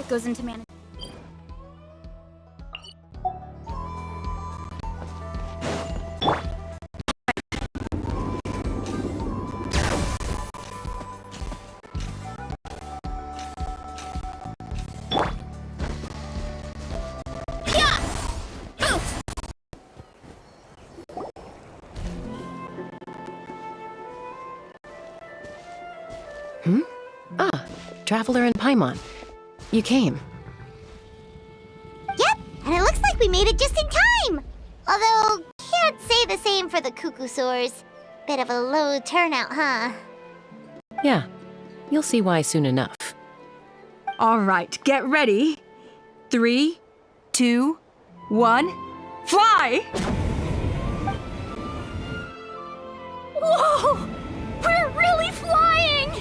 thought goes into managing. Traveler and Paimon. You came. Yep, and it looks like we made it just in time! Although, can't say the same for the Cuckoosaurs. Bit of a low turnout, huh? Yeah, you'll see why soon enough. All right, get ready. 3, 2, 1, fly! Whoa! We're really flying!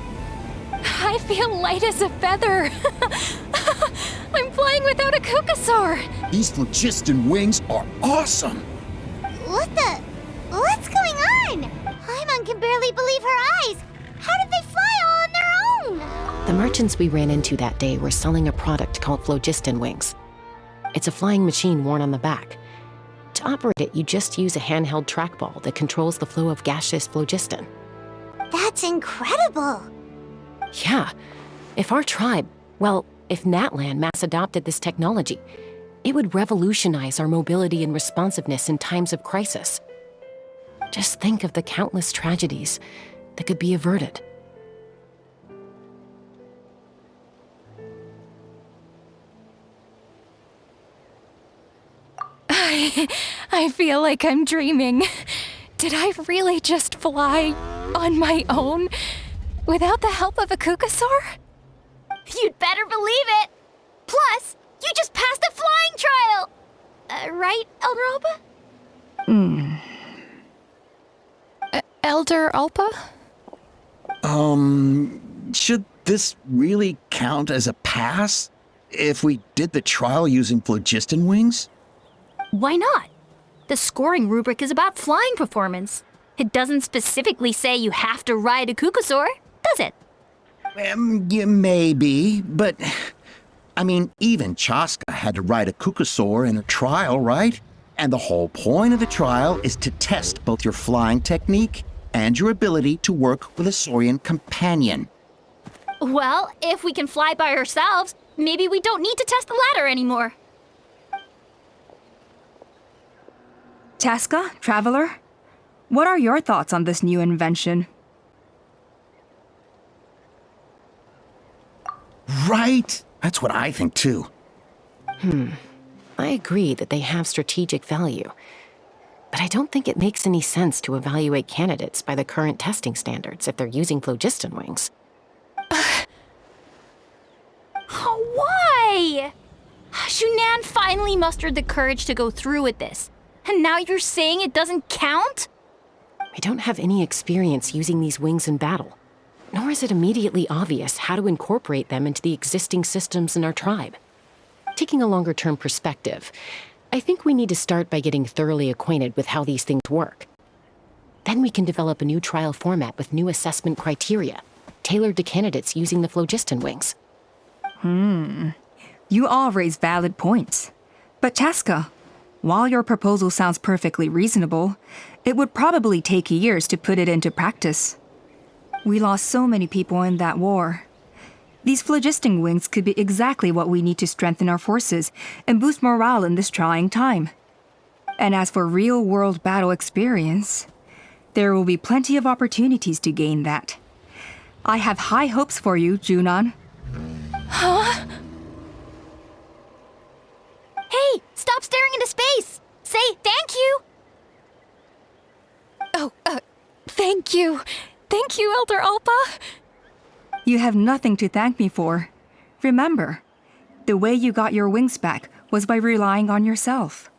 I feel light as a feather. I'm flying without a Cuckosaur. These phlogiston wings are awesome! What's going on? Paimon can barely believe her eyes. How did they fly all on their own? The merchants we ran into that day were selling a product called phlogiston wings. It's a flying machine worn on the back. To operate it, you just use a handheld trackball that controls the flow of gaseous phlogiston. That's incredible. Yeah, if our tribe, well, if Natlan mass adopted this technology, it would revolutionize our mobility and responsiveness in times of crisis. Just think of the countless tragedies that could be averted. I feel like I'm dreaming. Did I really just fly on my own without the help of a Cuckosaur? You'd better believe it! Plus, you just passed the flying trial! Right, Elder Alpa? Elder Alpa? Should this really count as a pass? If we did the trial using phlogiston wings? Why not? The scoring rubric is about flying performance. It doesn't specifically say you have to ride a Cuckosaur, does it? Yeah, maybe, but... I mean, even Chaska had to ride a Cuckosaur in a trial, right? And the whole point of the trial is to test both your flying technique and your ability to work with a Saurian companion. Well, if we can fly by ourselves, maybe we don't need to test the ladder anymore. Chaska, Traveler, what are your thoughts on this new invention? Right? That's what I think too. I agree that they have strategic value, but I don't think it makes any sense to evaluate candidates by the current testing standards if they're using phlogiston wings. Why? Shunan finally mustered the courage to go through with this, and now you're saying it doesn't count? We don't have any experience using these wings in battle, nor is it immediately obvious how to incorporate them into the existing systems in our tribe. Taking a longer-term perspective, I think we need to start by getting thoroughly acquainted with how these things work. Then we can develop a new trial format with new assessment criteria, tailored to candidates using the phlogiston wings. You all raise valid points. But Chaska, while your proposal sounds perfectly reasonable, it would probably take years to put it into practice. We lost so many people in that war. These phlogiston wings could be exactly what we need to strengthen our forces and boost morale in this trying time. And as for real-world battle experience, there will be plenty of opportunities to gain that. I have high hopes for you, Junon. Huh? Hey, stop staring into space! Say thank you! Oh, thank you. Thank you, Elder Alpa. You have nothing to thank me for. Remember, the way you got your wings back was by relying on yourself.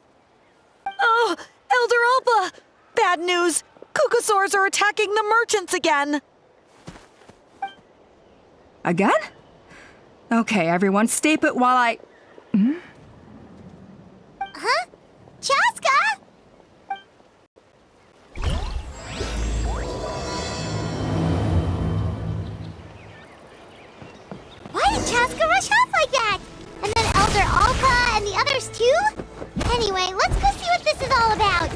Oh, Elder Alpa! Bad news! Cuckosaurs are attacking the merchants again! Again? Okay, everyone, stay put while I... Huh? Chaska? Why did Chaska rush off like that? Anyway, let's go see what this is all about.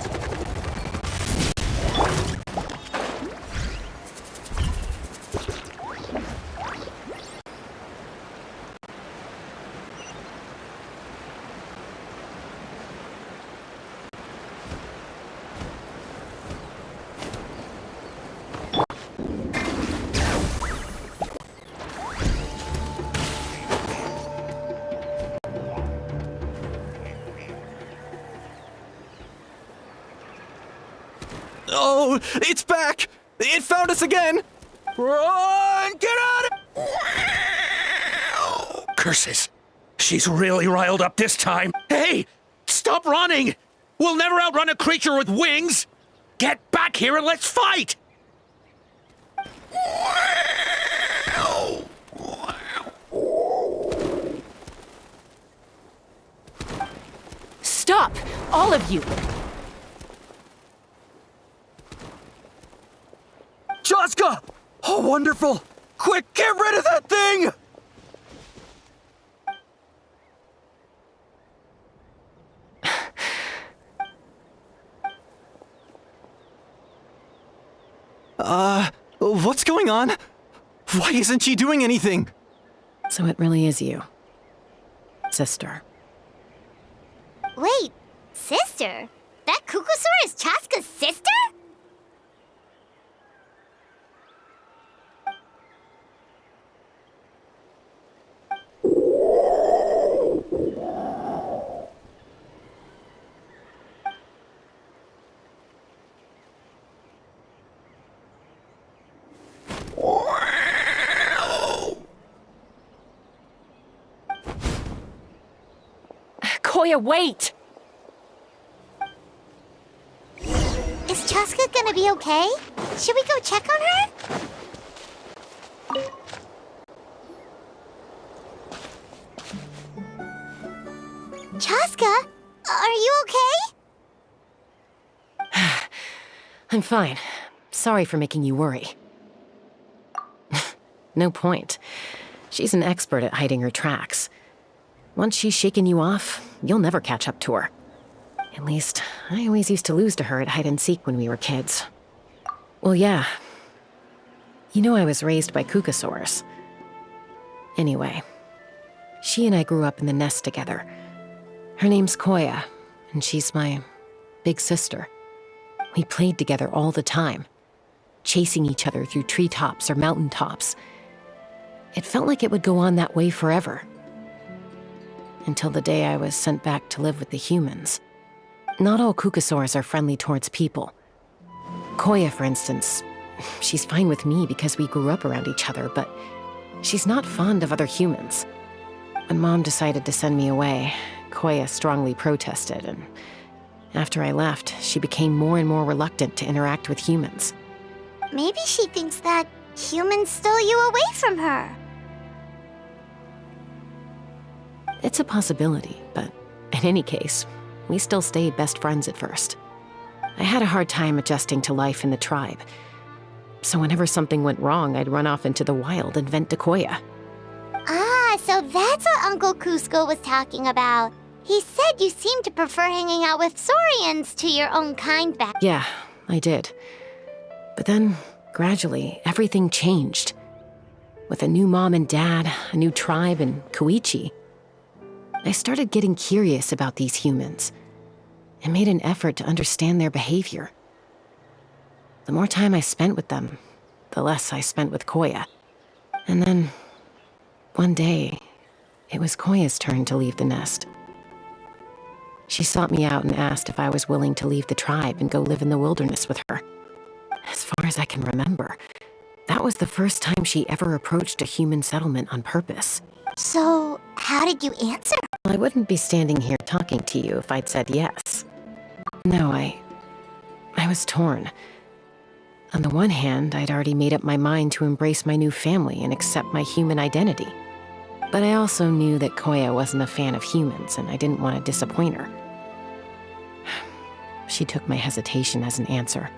Oh, it's back! It found us again! Run! Get out of... Curses. She's really riled up this time. Hey! Stop running! We'll never outrun a creature with wings! Get back here and let's fight! Stop! All of you! Chaska! Oh, wonderful! Quick, get rid of that thing! What's going on? Why isn't she doing anything? So it really is you. Sister. Wait, sister? That Kukusaur is Chaska's sister? Koya, wait! Is Chaska gonna be okay? Should we go check on her? Chaska, are you okay? I'm fine. Sorry for making you worry. No point. She's an expert at hiding her tracks. Once she's shaken you off, you'll never catch up to her. At least, I always used to lose to her at hide-and-seek when we were kids. Well, yeah. You know I was raised by Kukusaurs. Anyway, she and I grew up in the nest together. Her name's Koya, and she's my big sister. We played together all the time, chasing each other through treetops or mountaintops. It felt like it would go on that way forever. Until the day I was sent back to live with the humans. Not all Kukusaurs are friendly towards people. Koya, for instance, she's fine with me because we grew up around each other, but she's not fond of other humans. When Mom decided to send me away, Koya strongly protested, and after I left, she became more and more reluctant to interact with humans. Maybe she thinks that humans stole you away from her. It's a possibility, but in any case, we still stayed best friends at first. I had a hard time adjusting to life in the tribe. So whenever something went wrong, I'd run off into the wild and vent to Koya. Ah, so that's what Uncle Cusco was talking about. He said you seem to prefer hanging out with Saurians to your own kind back. Yeah, I did. But then, gradually, everything changed. With a new mom and dad, a new tribe, and Koichi, I started getting curious about these humans and made an effort to understand their behavior. The more time I spent with them, the less I spent with Koya. And then, one day, it was Koya's turn to leave the nest. She sought me out and asked if I was willing to leave the tribe and go live in the wilderness with her. As far as I can remember, that was the first time she ever approached a human settlement on purpose. So, how did you answer? I wouldn't be standing here talking to you if I'd said yes. No, I was torn. On the one hand, I'd already made up my mind to embrace my new family and accept my human identity. But I also knew that Koya wasn't a fan of humans, and I didn't want to disappoint her. She took my hesitation as an answer.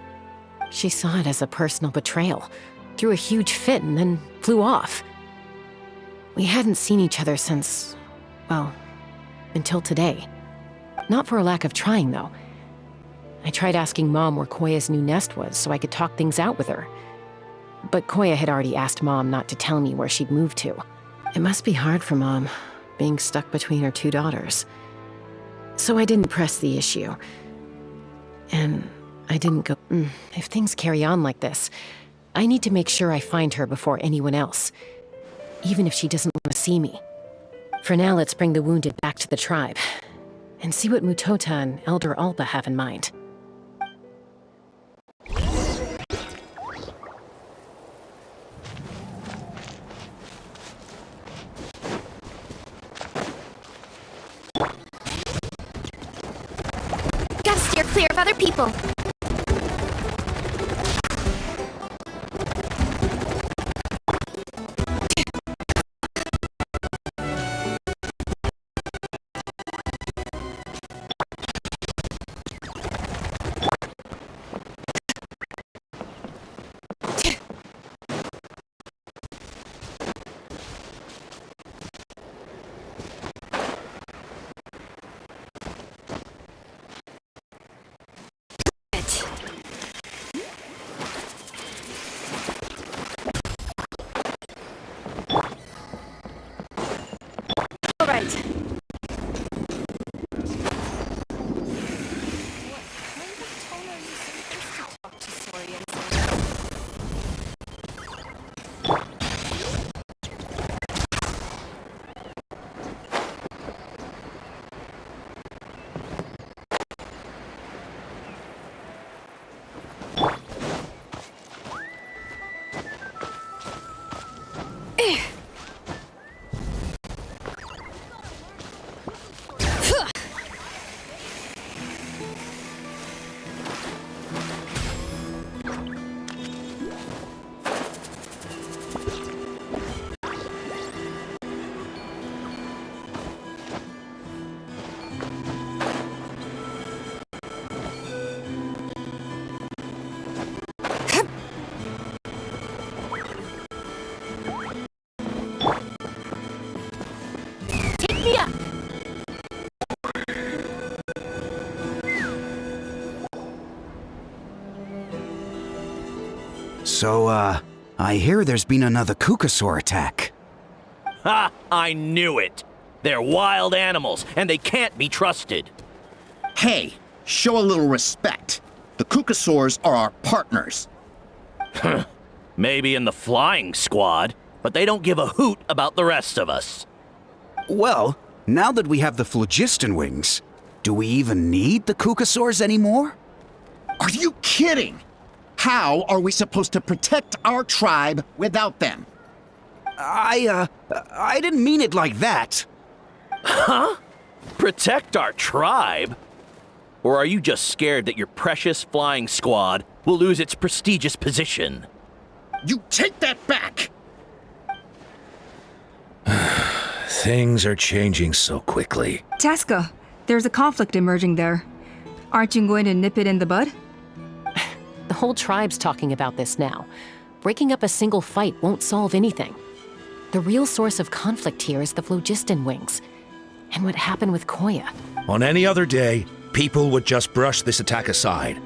She saw it as a personal betrayal, threw a huge fit, and then flew off. We hadn't seen each other since, well, until today. Not for a lack of trying, though. I tried asking Mom where Koya's new nest was so I could talk things out with her. But Koya had already asked Mom not to tell me where she'd moved to. It must be hard for Mom, being stuck between her two daughters. So I didn't press the issue. And I didn't go, if things carry on like this, I need to make sure I find her before anyone else, even if she doesn't want to see me. For now, let's bring the wounded back to the tribe, and see what Mutota and Elder Alba have in mind. Gotta steer clear of other people. So, I hear there's been another Kukasaur attack. Ha! I knew it! They're wild animals, and they can't be trusted. Hey, show a little respect. The Kukasaurs are our partners. Maybe in the flying squad, but they don't give a hoot about the rest of us. Well, now that we have the phlogiston wings, do we even need the Kukasaurs anymore? Are you kidding? How are we supposed to protect our tribe without them? I didn't mean it like that. Huh? Protect our tribe? Or are you just scared that your precious flying squad will lose its prestigious position? You take that back! Things are changing so quickly. Chaska, there's a conflict emerging there. Aren't you going to nip it in the bud? The whole tribe's talking about this now. Breaking up a single fight won't solve anything. The real source of conflict here is the phlogiston wings, and what happened with Koya. On any other day, people would just brush this attack aside.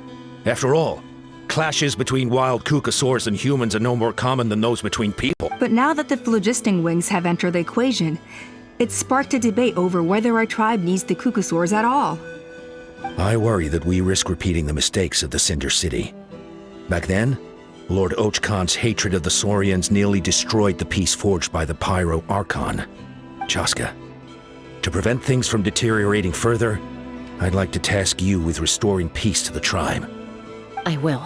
After all, clashes between wild Kukasaurs and humans are no more common than those between people. But now that the phlogiston wings have entered the equation, it's sparked a debate over whether our tribe needs the Kukasaurs at all. I worry that we risk repeating the mistakes of the Cinder City. Back then, Lord Ochkan's hatred of the Saurians nearly destroyed the peace forged by the Pyro Archon. Chaska, to prevent things from deteriorating further, I'd like to task you with restoring peace to the tribe. I will.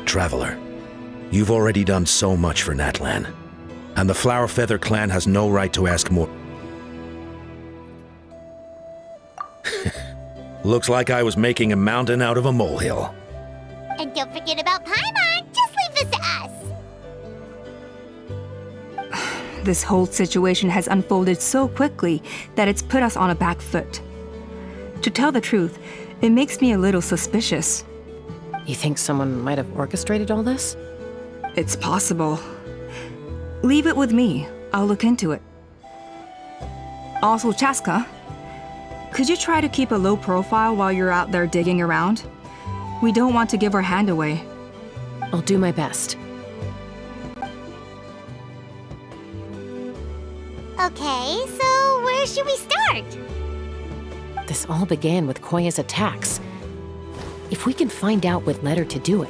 Traveler, you've already done so much for Natlan, and the Flower Feather clan has no right to ask more. Looks like I was making a mountain out of a molehill. And don't forget about Paimon. Just leave this to us. This whole situation has unfolded so quickly that it's put us on a back foot. To tell the truth, it makes me a little suspicious. You think someone might have orchestrated all this? It's possible. Leave it with me. I'll look into it. Also, Chaska, Could you try to keep a low profile while you're out there digging around? We don't want to give our hand away. I'll do my best. Okay, so where should we start? This all began with Koya's attacks. If we can find out what led her to do it,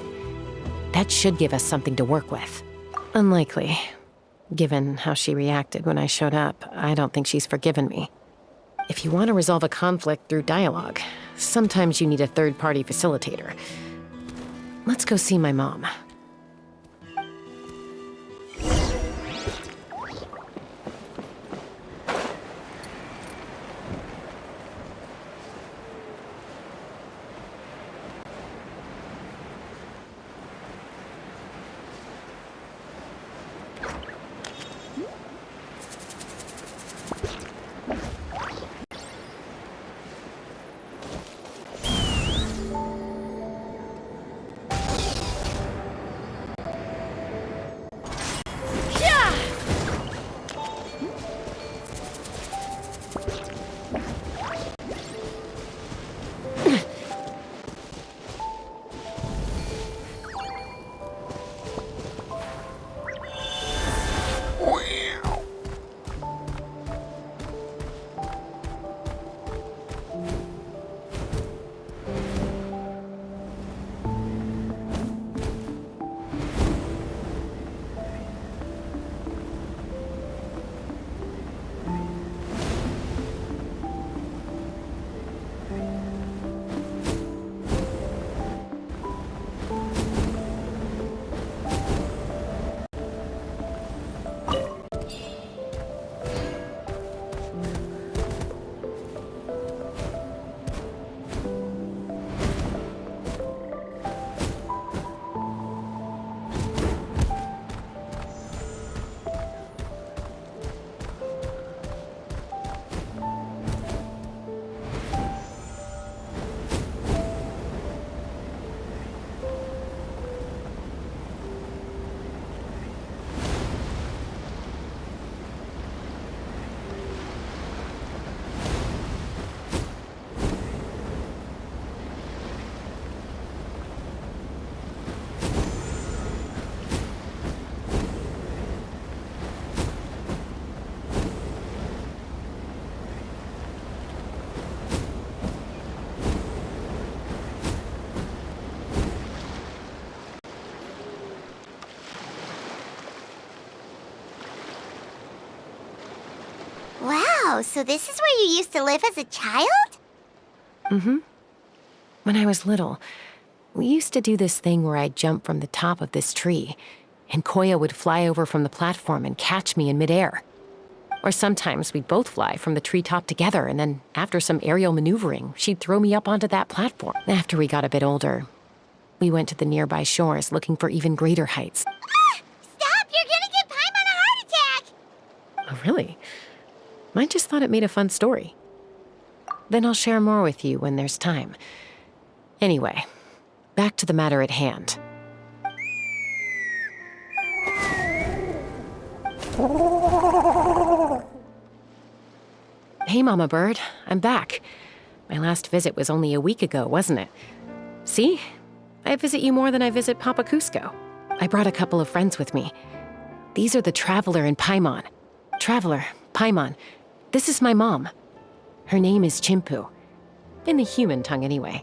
that should give us something to work with. Unlikely. Given how she reacted when I showed up, I don't think she's forgiven me. If you want to resolve a conflict through dialogue, sometimes you need a third-party facilitator. Let's go see my mom. Wow, so this is where you used to live as a child? Mm-hmm. When I was little, we used to do this thing where I'd jump from the top of this tree, and Koya would fly over from the platform and catch me in midair. Or sometimes we'd both fly from the treetop together, and then after some aerial maneuvering, she'd throw me up onto that platform. After we got a bit older, we went to the nearby shores looking for even greater heights. Ah! Stop! You're gonna give Paimon a heart attack! Oh, really? I just thought it made a fun story. Then I'll share more with you when there's time. Anyway, back to the matter at hand. Hey, Mama Bird. I'm back. My last visit was only a week ago, wasn't it? See? I visit you more than I visit Papa Cusco. I brought a couple of friends with me. These are the Traveler and Paimon. Traveler, Paimon. This is my mom. Her name is Chimpu. In the human tongue, anyway.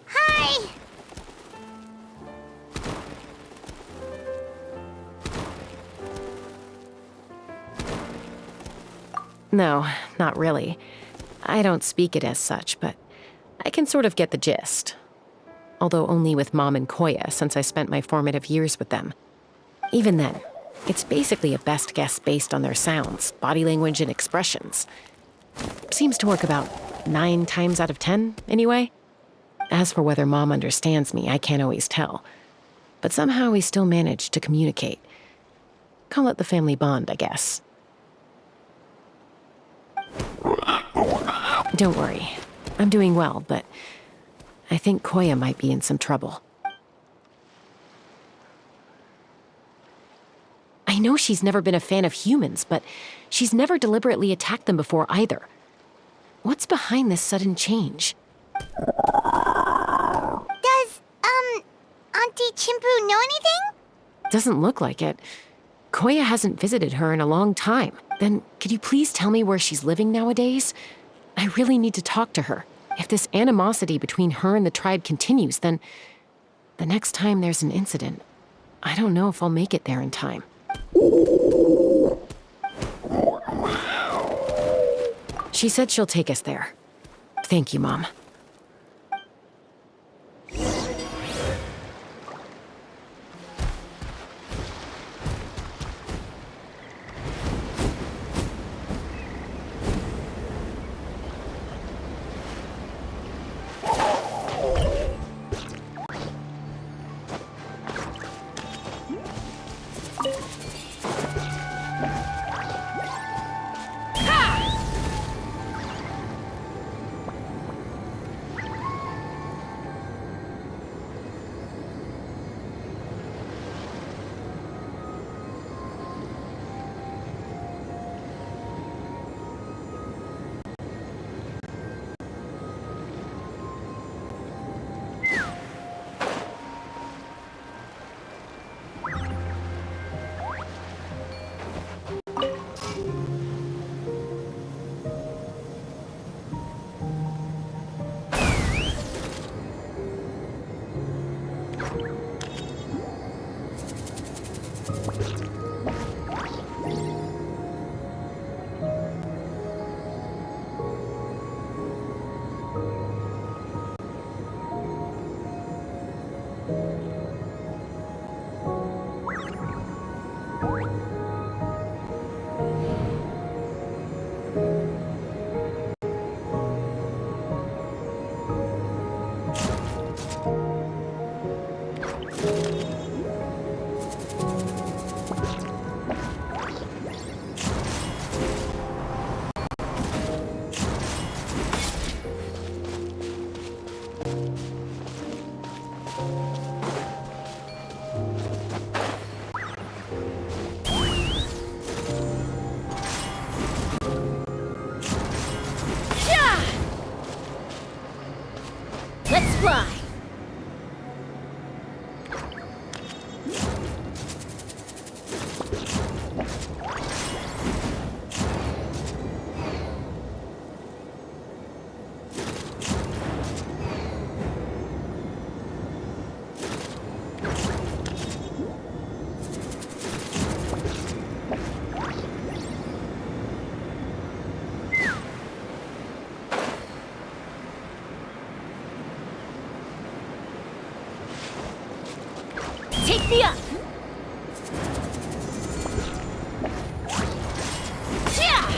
Hi! No, not really. I don't speak it as such, but I can sort of get the gist. Although only with Mom and Koya, since I spent my formative years with them. Even then, it's basically a best guess based on their sounds, body language, and expressions. Seems to work about 9 times out of 10, anyway. As for whether Mom understands me, I can't always tell. But somehow we still manage to communicate. Call it the family bond, I guess. Don't worry. I'm doing well, but I think Koya might be in some trouble. I know she's never been a fan of humans, but she's never deliberately attacked them before either. What's behind this sudden change? Does, Auntie Chimpu know anything? Doesn't look like it. Koya hasn't visited her in a long time. Then, could you please tell me where she's living nowadays? I really need to talk to her. If this animosity between her and the tribe continues, then the next time there's an incident, I don't know if I'll make it there in time. She said she'll take us there. Thank you, Mom. Let's fly! Take me up! Yeah!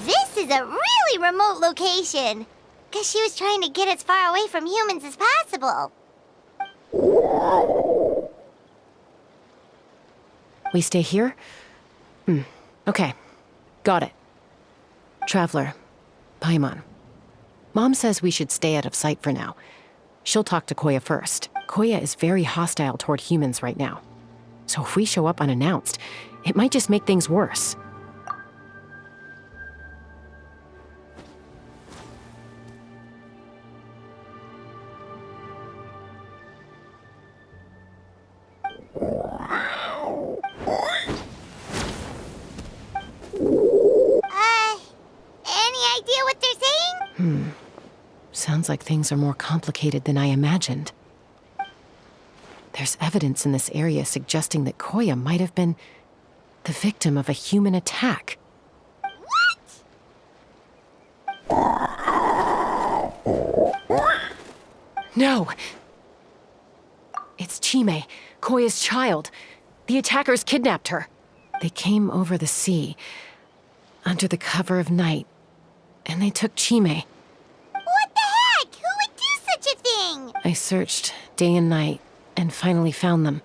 This is a really remote location. Guess she was trying to get as far away from humans as possible. We stay here? Okay. Got it. Traveler, Paimon. Mom says we should stay out of sight for now. She'll talk to Koya first. Koya is very hostile toward humans right now. So if we show up unannounced, it might just make things worse. Any idea what they're saying? Sounds like things are more complicated than I imagined. There's evidence in this area suggesting that Koya might have been the victim of a human attack. No! It's Chime, Koya's child. The attackers kidnapped her. They came over the sea, under the cover of night, and they took Chime. What the heck? Who would do such a thing? I searched day and night, and finally found them.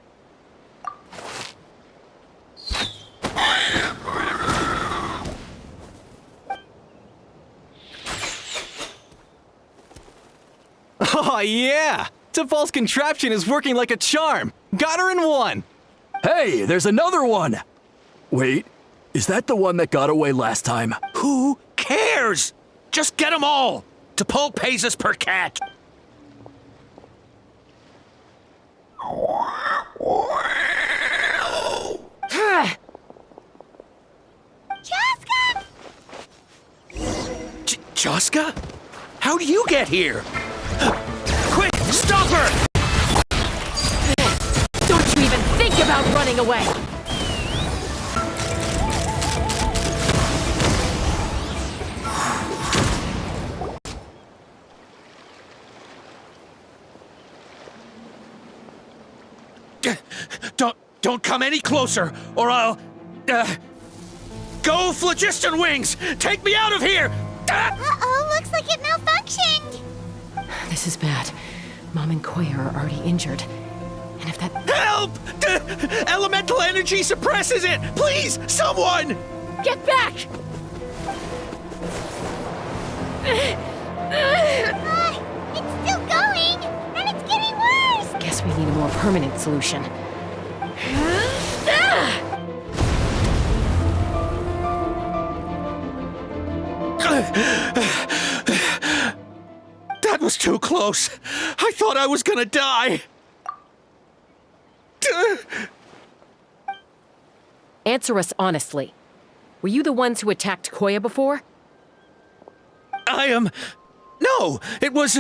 Oh, yeah! T'Pol's contraption is working like a charm! Got her in one! Hey, there's another one! Wait, is that the one that got away last time? Who cares? Just get them all! T'Pol pays us per cat! Chaska! Chaska? How'd you get here? Quick, stop her! Don't you even think about running away! Don't come any closer, or I'll... Go, Phlogiston Wings! Take me out of here! Uh-oh, looks like it malfunctioned. This is bad. Mom and Koya are already injured. And if that... Help! Elemental energy suppresses it! Please, someone! Get back! It's still going, and it's getting worse. Guess we need a more permanent solution. That was too close. I thought I was gonna die. Answer us honestly. Were you the ones who attacked Koya before? I am... No, it was...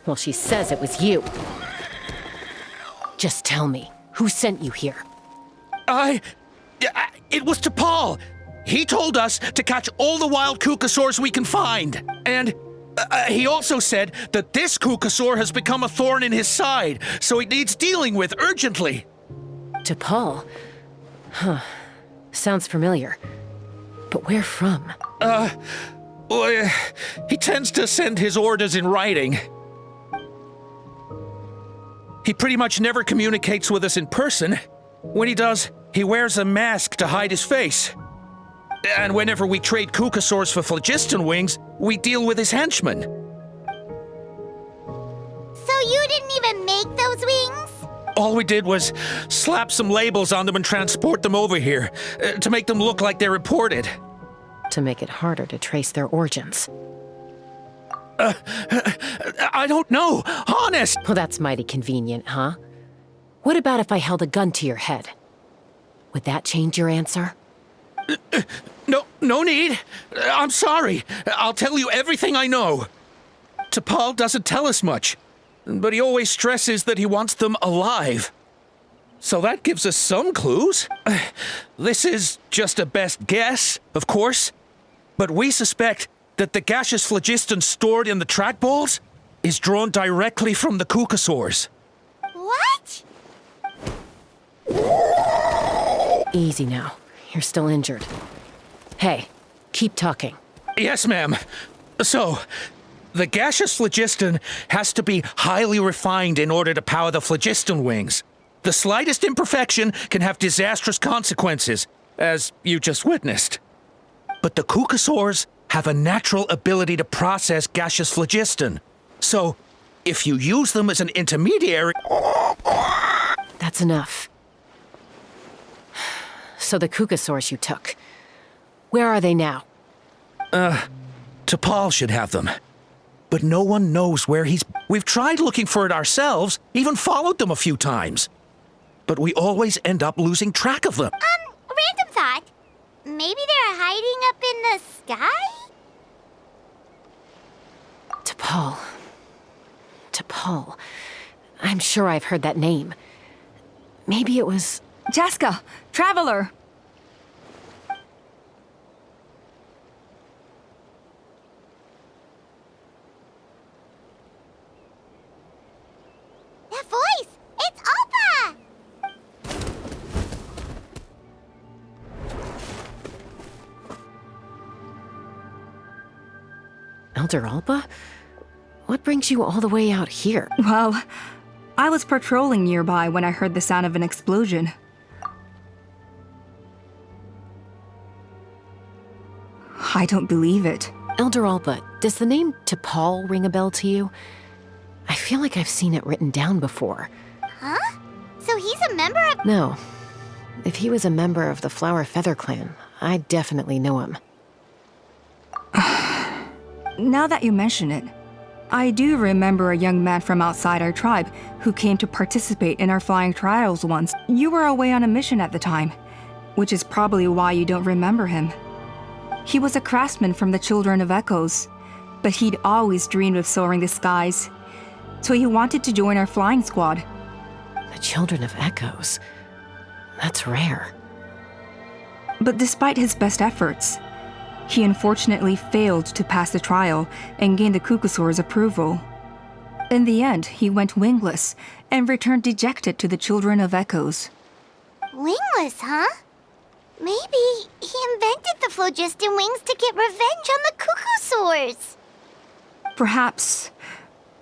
Well, she says it was you. Just tell me, who sent you here? It was T'Pol. He told us to catch all the wild Kukasaurs we can find. And he also said that this Kukasaur has become a thorn in his side, so it needs dealing with urgently. T'Pol? Huh. Sounds familiar. But where from? Well, he tends to send his orders in writing. He pretty much never communicates with us in person. When he does, he wears a mask to hide his face. And whenever we trade Kukasaurs for Phlogiston Wings, we deal with his henchmen. So you didn't even make those wings? All we did was slap some labels on them and transport them over here, to make them look like they're imported. To make it harder to trace their origins. I don't know, honest! Well, that's mighty convenient, huh? What about if I held a gun to your head? Would that change your answer? No need. I'm sorry. I'll tell you everything I know. T'Pol doesn't tell us much, but he always stresses that he wants them alive. So that gives us some clues. This is just a best guess, of course, but we suspect that the gaseous phlogiston stored in the trackballs is drawn directly from the Kukasaurs. What? Easy now. You're still injured. Hey, keep talking. Yes, ma'am. So, the gaseous phlogiston has to be highly refined in order to power the phlogiston wings. The slightest imperfection can have disastrous consequences, as you just witnessed. But the Kukasaurs have a natural ability to process gaseous phlogiston. So, if you use them as an intermediary... That's enough. So the Kukasaurs you took, where are they now? T'Pol should have them. But no one knows where he's... We've tried looking for it ourselves, even followed them a few times. But we always end up losing track of them. Random thought. Maybe they're hiding up in the sky? T'Pol. T'Pol. I'm sure I've heard that name. Maybe it was... Chaska, Traveler! That voice! It's Alpa! Elder Alba? What brings you all the way out here? Well, I was patrolling nearby when I heard the sound of an explosion. I don't believe it. Elder Alba, does the name T'Pol ring a bell to you? I feel like I've seen it written down before. Huh? So he's a member of... No. If he was a member of the Flower Feather Clan, I'd definitely know him. Now that you mention it, I do remember a young man from outside our tribe who came to participate in our flying trials once. You were away on a mission at the time, which is probably why you don't remember him. He was a craftsman from the Children of Echoes, but he'd always dreamed of soaring the skies, so he wanted to join our flying squad. The Children of Echoes? That's rare. But despite his best efforts, he unfortunately failed to pass the trial and gain the Kukusaur's approval. In the end, he went wingless and returned dejected to the Children of Echoes. Wingless, huh? Maybe he invented the phlogiston wings to get revenge on the Kukusaurs. Perhaps.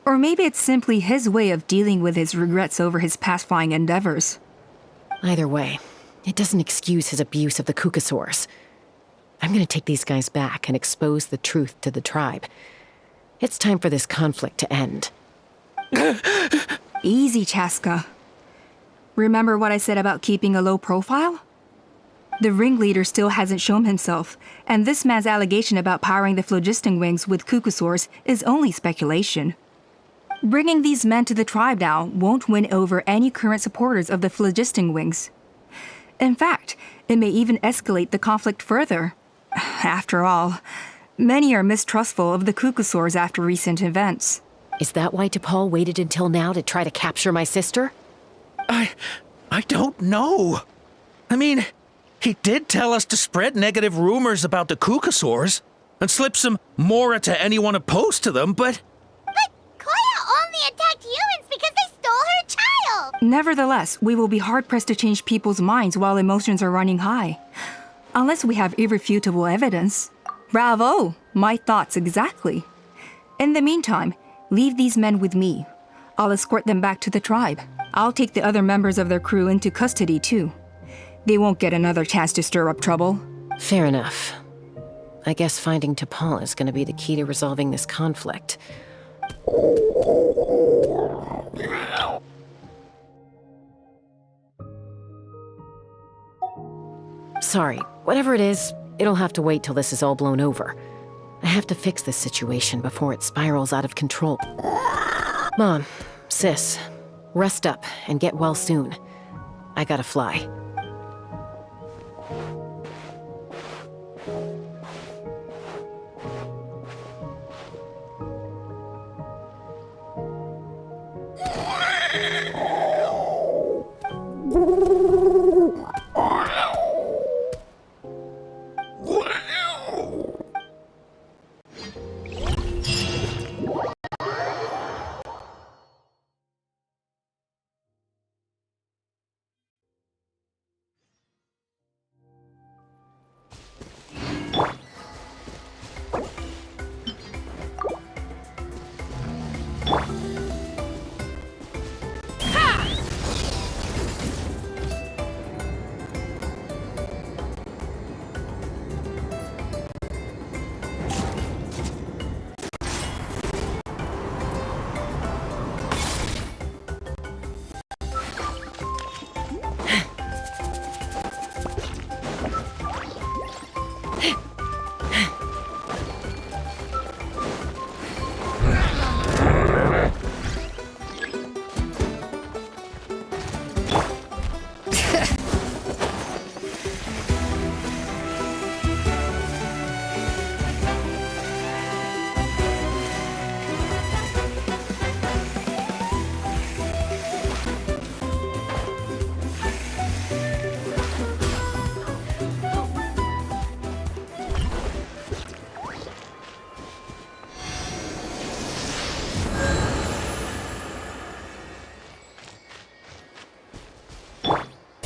Or maybe it's simply his way of dealing with his regrets over his past flying endeavors. Either way, it doesn't excuse his abuse of the Kukusaurs. I'm gonna take these guys back and expose the truth to the tribe. It's time for this conflict to end. Easy, Chaska. Remember what I said about keeping a low profile? The ringleader still hasn't shown himself, and this man's allegation about powering the phlogiston wings with Kukusaurs is only speculation. Bringing these men to the tribe now won't win over any current supporters of the phlogiston wings. In fact, it may even escalate the conflict further. After all, many are mistrustful of the Kukusaurs after recent events. Is that why T'Pol waited until now to try to capture my sister? I don't know. I mean, he did tell us to spread negative rumors about the Kukusaurs and slip some Mora to anyone opposed to them, but... But Koya only attacked humans because they stole her child! Nevertheless, we will be hard-pressed to change people's minds while emotions are running high. Unless we have irrefutable evidence. Bravo! My thoughts exactly. In the meantime, leave these men with me. I'll escort them back to the tribe. I'll take the other members of their crew into custody too. They won't get another chance to stir up trouble. Fair enough. I guess finding T'Pol is gonna be the key to resolving this conflict. Sorry, whatever it is, it'll have to wait till this is all blown over. I have to fix this situation before it spirals out of control. Mom, sis, rest up and get well soon. I gotta fly.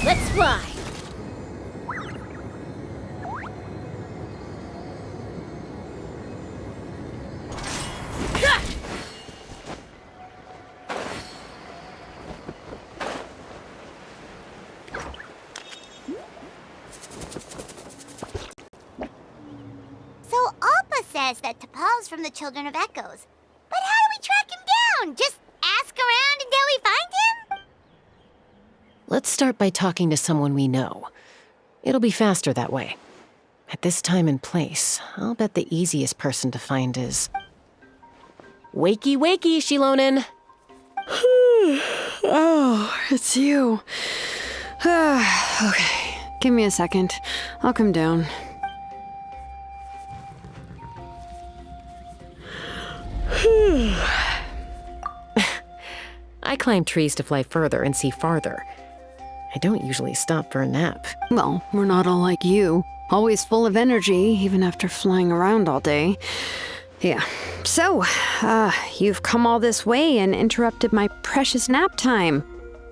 Let's fly! So Appa says says that T'Pol's from the Children of Echoes. But how do we track him down? Just ask around until we find him? Let's start by talking to someone we know. It'll be faster that way. At this time and place, I'll bet the easiest person to find is... Wakey, wakey, Shilonen! Oh, it's you. Okay, give me a second. I'll come down. I climb trees to fly further and see farther. I don't usually stop for a nap. Well, we're not all like you. Always full of energy, even after flying around all day. Yeah. So, you've come all this way and interrupted my precious nap time.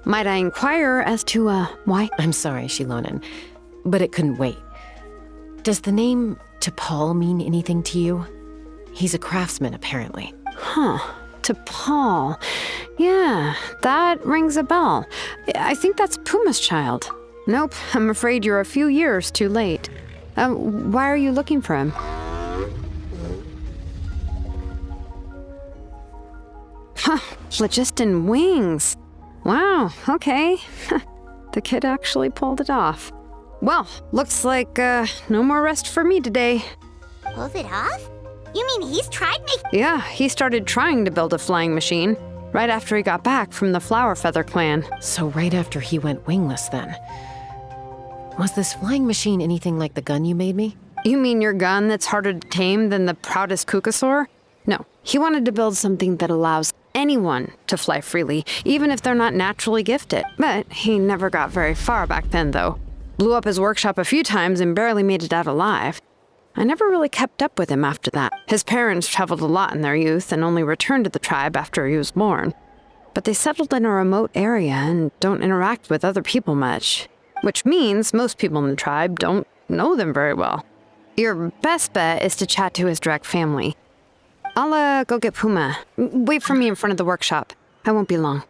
Might I inquire as to, why? I'm sorry, Shilonen, but it couldn't wait. Does the name T'Pol mean anything to you? He's a craftsman, apparently. Huh. T'Pol. Yeah, that rings a bell. I think that's Puma's child. Nope, I'm afraid you're a few years too late. Why are you looking for him? Huh, phlogiston wings. Wow, okay. The kid actually pulled it off. Well, looks like, no more rest for me today. Pulled it off? You mean he's tried making... Yeah, he started trying to build a flying machine right after he got back from the Flower Feather clan. So right after he went wingless, then. Was this flying machine anything like the gun you made me? You mean your gun that's harder to tame than the proudest Kukasaur? No, he wanted to build something that allows anyone to fly freely, even if they're not naturally gifted. But he never got very far back then, though. Blew up his workshop a few times and barely made it out alive. I never really kept up with him after that. His parents traveled a lot in their youth and only returned to the tribe after he was born. But they settled in a remote area and don't interact with other people much, which means most people in the tribe don't know them very well. Your best bet is to chat to his direct family. I'll, go get Puma. Wait for me in front of the workshop. I won't be long.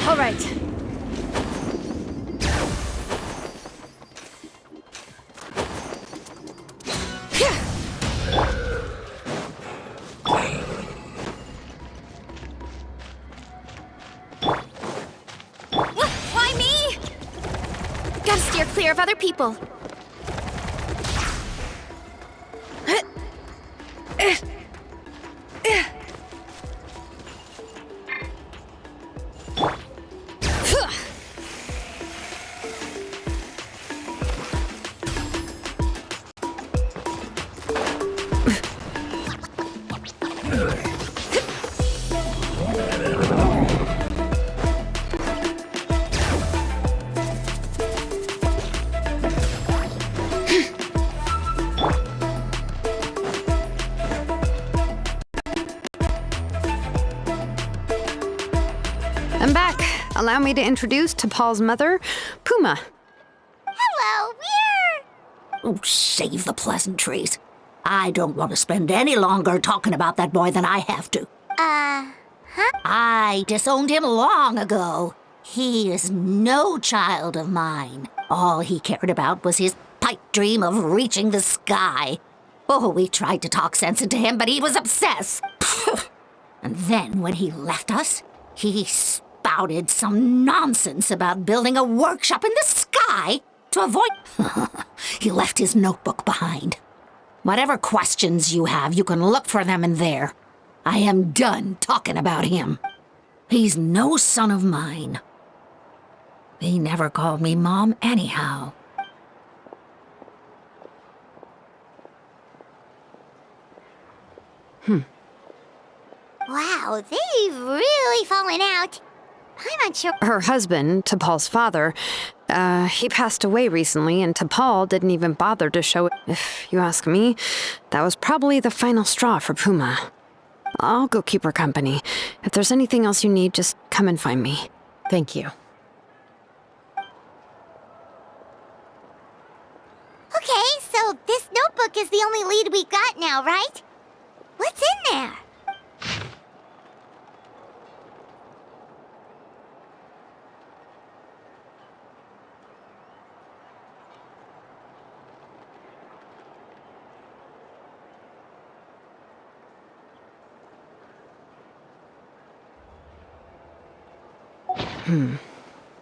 All right. Why me? Gotta steer clear of other people. I'm back. Allow me to introduce T'Pol's mother, Puma. Hello, we're... Oh, save the pleasantries. I don't want to spend any longer talking about that boy than I have to. Huh? I disowned him long ago. He is no child of mine. All he cared about was his pipe dream of reaching the sky. Oh, we tried to talk sense into him, but he was obsessed. And then when he left us, he spouted some nonsense about building a workshop in the sky to avoid... He left his notebook behind. Whatever questions you have, you can look for them in there. I am done talking about him. He's no son of mine. He never called me Mom anyhow. Wow, they've really fallen out. I'm not sure... Her husband, T'Pol's father, he passed away recently, and T'Pol didn't even bother to show it. If you ask me, that was probably the final straw for Puma. I'll go keep her company. If there's anything else you need, just come and find me. Thank you. Okay, so this notebook is the only lead we got now, right? What's in there?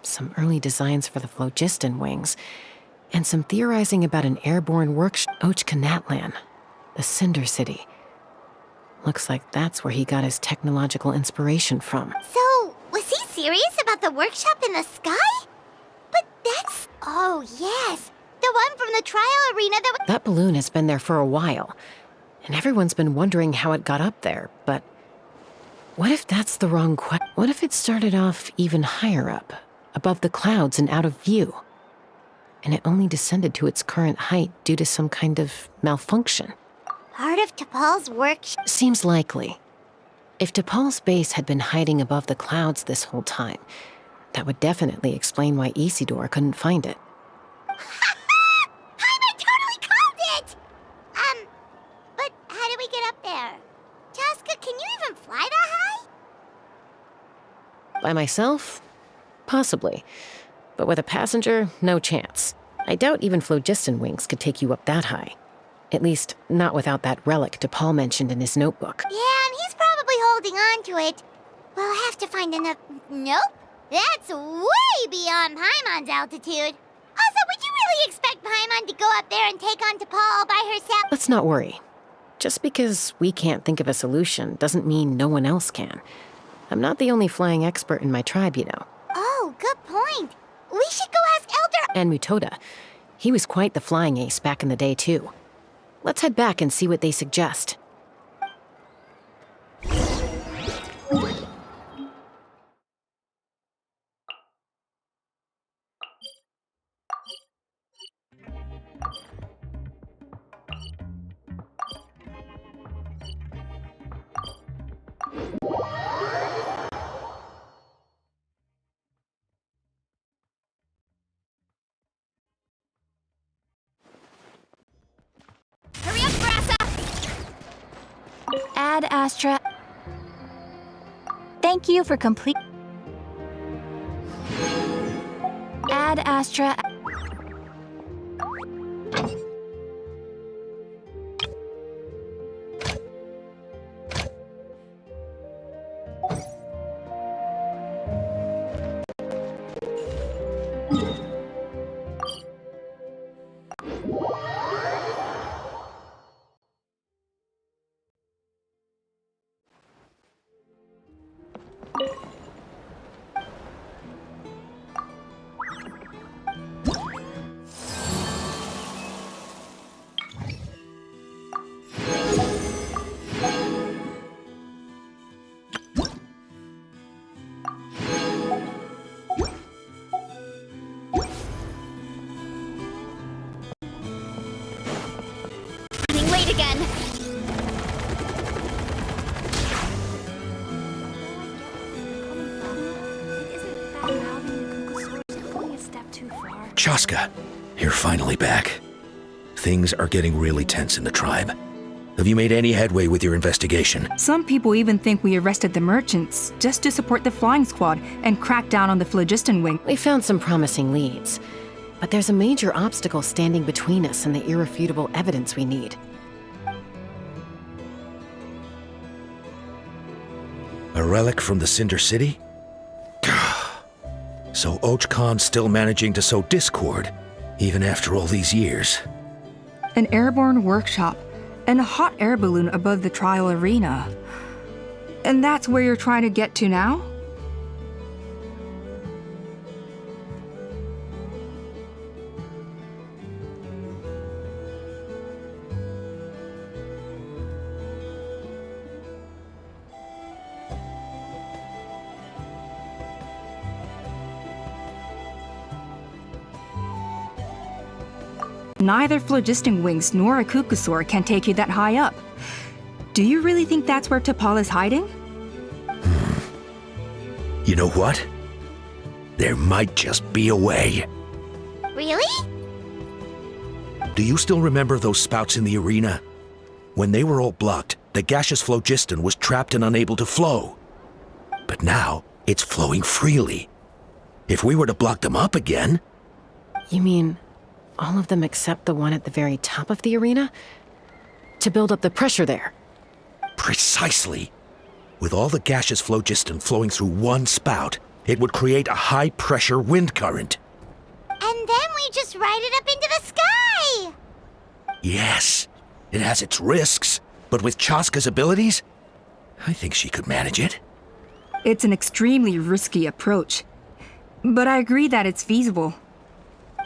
Some early designs for the phlogiston wings, and some theorizing about an airborne workshop. Ochkanatlan, the Cinder City. Looks like that's where he got his technological inspiration from. So, was he serious about the workshop in the sky? But that's... Oh, yes. The one from the trial arena that was... That balloon has been there for a while, and everyone's been wondering how it got up there, but... What if that's the wrong question? What if it started off even higher up, above the clouds and out of view? And it only descended to its current height due to some kind of malfunction? Part of T'Pol's workshop... Seems likely. If T'Pol's base had been hiding above the clouds this whole time, that would definitely explain why Isidore couldn't find it. I totally called it! But how do we get up there? Chaska, can you even fly that high? By myself? Possibly. But with a passenger, no chance. I doubt even phlogiston wings could take you up that high. At least, not without that relic T'Pol mentioned in his notebook. Yeah, and he's probably holding on to it. We'll have to find enough... Nope. That's way beyond Paimon's altitude. Also, would you really expect Paimon to go up there and take on T'Pol all by herself? Let's not worry. Just because we can't think of a solution doesn't mean no one else can. I'm not the only flying expert in my tribe, you know. Oh, good point. We should go ask Elder... And Mutoda. He was quite the flying ace back in the day, too. Let's head back and see what they suggest. Hurry up, Brassa! Ad Astra. Thank you for complete. Ad Astra. Running late again. Chaska, you're finally back. Things are getting really tense in the tribe. Have you made any headway with your investigation? Some people even think we arrested the merchants just to support the flying squad and crack down on the phlogiston wing. We found some promising leads, but there's a major obstacle standing between us and the irrefutable evidence we need. A relic from the Cinder City? So Och Khan's still managing to sow discord, even after all these years. An airborne workshop and a hot air balloon above the trial arena. And that's where you're trying to get to now? Neither phlogiston wings nor a Kukusaur can take you that high up. Do you really think that's where T'Pol is hiding? You know what? There might just be a way. Really? Do you still remember those spouts in the arena? When they were all blocked, the gaseous phlogiston was trapped and unable to flow. But now, it's flowing freely. If we were to block them up again... You mean all of them except the one at the very top of the arena? To build up the pressure there? Precisely. With all the gaseous phlogiston flowing through one spout, It would create a high-pressure wind current. And then we just ride it up into the sky! Yes, it has its risks, but with Chaska's abilities, I think she could manage it. It's an extremely risky approach, but I agree that it's feasible.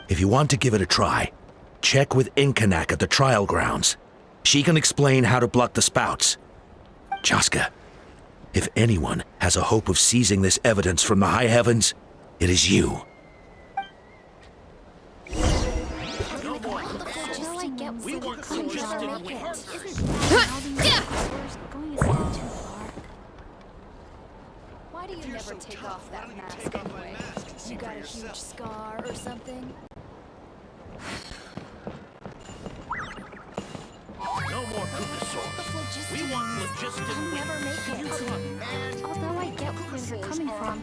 If you want to give it a try, check with Inkanak at the trial grounds. She can explain how to block the spouts. Chaska, if anyone has a hope of seizing this evidence from the high heavens, it is you. Why do you never take off that mask anyway? You got a huge scar or something? No more Kukasaurs. We want phlogiston wings. Never make it. Although I get where they're coming from,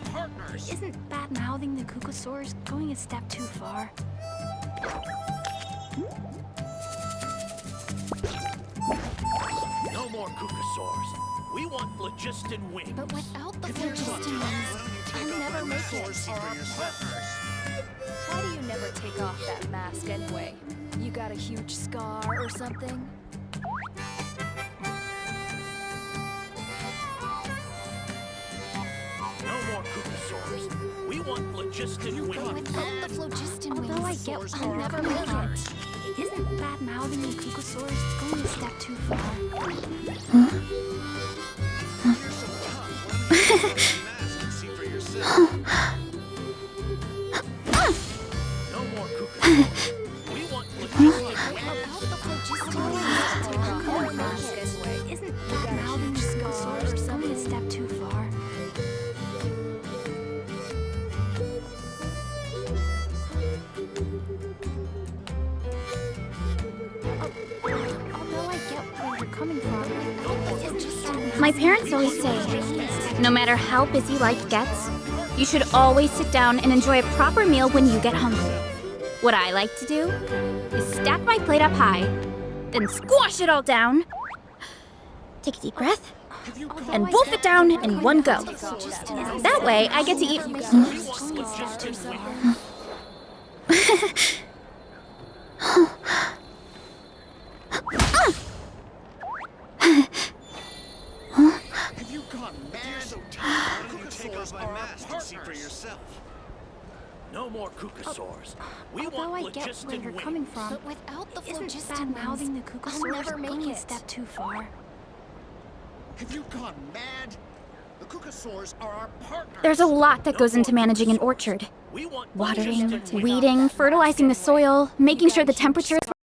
isn't bad-mouthing the Kukasaurs going a step too far? No more Kukasaurs. We want phlogiston wings. But without the phlogiston wings, I'll never make it. Why do you never take off that mask anyway? You got a huge scar or something? No more Kukasaurs. We want phlogiston wings. Without the phlogiston wings, although I get I'll never make it. Isn't bad-mouthing the Kukasaurs going a step too far? No more Kukasaurs. We want phlogiston wings. Isn't bad-mouthing the Kukasaurs going a step too far? Although I get where you're coming from, My parents always say, no matter how busy life gets, you should always sit down and enjoy a proper meal when you get hungry. What I like to do is stack my plate up high, then squash it all down, take a deep breath, and wolf it down in one go. That way, I get to eat... Have you gone mad? So why don't you take off my mask and see for yourself? No more Kukasaurs. We although I want get where phlogiston you're wings. coming from, but without the phlogiston mouthing the Kukasaurs, I'll never make it a step too far. Have you gone mad? The Kukasaurs are our partners. There's a lot that goes into managing an orchard. We want Watering, phlogiston wings. weeding, fertilizing the soil, making sure the temperature is